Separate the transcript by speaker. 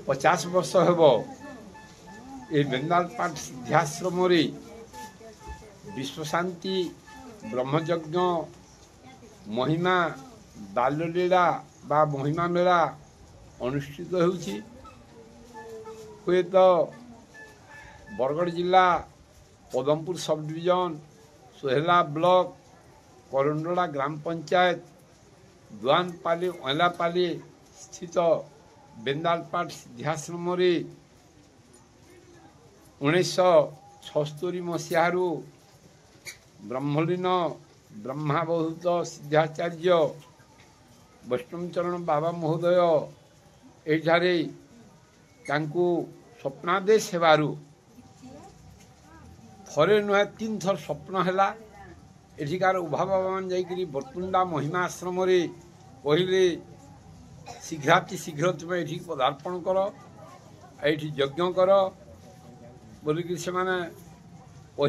Speaker 1: 50 वर्ष हेब ये बेंदालपाट सिद्धाश्रम विश्वशांति ब्रह्मयज्ञ महिमा बाललीला बा महिमा मेला अनुष्ठित होउछि। हुए तो बरगढ़ जिला पदमपुर सब डिविजन सोहेला ब्लॉक करंडला ग्राम पंचायत दुआनपाली ओलापाली स्थित बेंदालपाट सिद्धाश्रम 1976 मसीहारू ब्रह्मलीन ब्रह्मावधूत सिद्धाचार्य वैष्णवचरण बाबा महोदय एठारे तांकु स्वप्नादेश हेबारू थरे नुहे 3 थर स्वप्न हैला। एठिकार उभा बाबा मान जाइकरी बरतुंडा महिमा आश्रम कहले शीघ्राति शीघ्र तुम ये पदार्पण कर ये यज्ञ कर बोलिकी से कहू